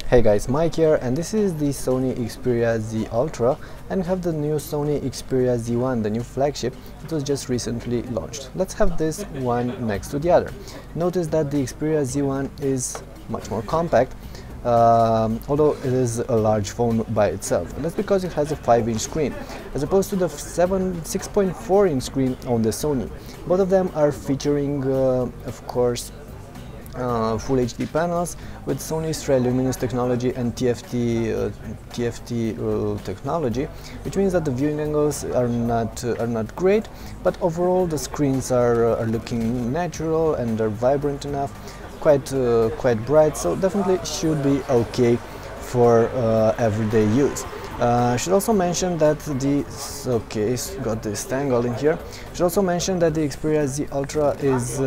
Hey guys, Mike here, and this is the Sony Xperia Z Ultra, and we have the new Sony Xperia Z1, the new flagship that was just recently launched. Let's have this one next to the other. Notice that the Xperia Z1 is much more compact, although it is a large phone by itself, and that's because it has a 5-inch screen as opposed to the 6.4-inch screen on the Sony. Both of them are featuring, of course, Full HD panels with Sony's Triluminous technology and TFT technology, which means that the viewing angles are not great, but overall the screens are looking natural and are vibrant enough, quite bright, so definitely should be okay for everyday use. Should also mention that got this tangled in here. Should also mention that the Xperia Z Ultra is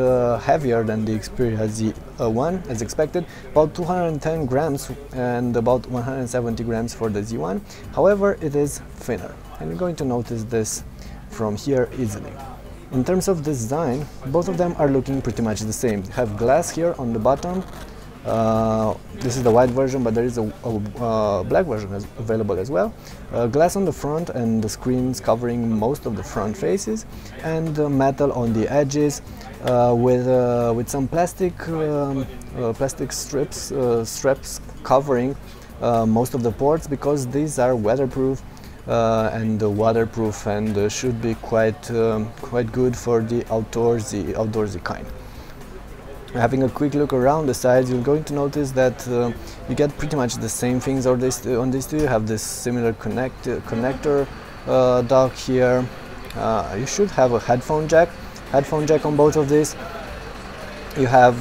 heavier than the Xperia Z1 as expected, about 210 grams and about 170 grams for the Z1. However, it is thinner, and you're going to notice this from here easily. In terms of design, both of them are looking pretty much the same. You have glass here on the bottom. This is the white version, but there is a black version available as well. Glass on the front and the screens covering most of the front faces, and metal on the edges with some plastic straps covering most of the ports, because these are weatherproof and waterproof and should be quite good for the outdoorsy kind. Having a quick look around the sides, you're going to notice that you get pretty much the same things on these two. You have this similar connector dock here. You should have a headphone jack on both of these. You have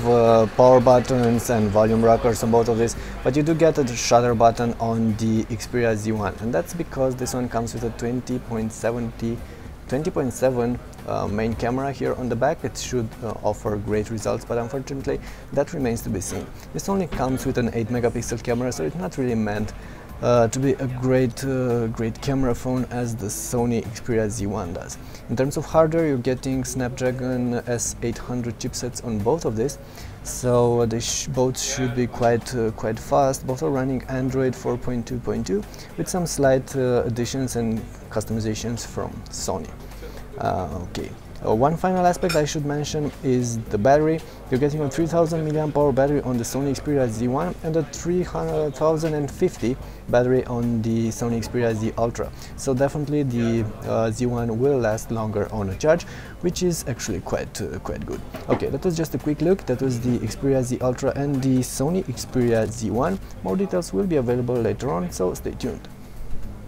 power buttons and volume rockers on both of these, but you do get a shutter button on the Xperia Z1, and that's because this one comes with a 20.7 main camera here on the back. It should offer great results, but unfortunately that remains to be seen. This only comes with an 8-megapixel camera, so it's not really meant to be a great camera phone as the Sony Xperia Z1 does. In terms of hardware, you're getting Snapdragon S800 chipsets on both of these, so they both should be quite fast. Both are running Android 4.2.2 with some slight additions and customizations from Sony. One final aspect I should mention is the battery. You're getting a 3000 mAh battery on the Sony Xperia Z1 and a 3050 battery on the Sony Xperia Z Ultra. So definitely the Z1 will last longer on a charge, which is actually quite good. Okay, that was just a quick look. That was the Xperia Z Ultra and the Sony Xperia Z1. More details will be available later on, so stay tuned.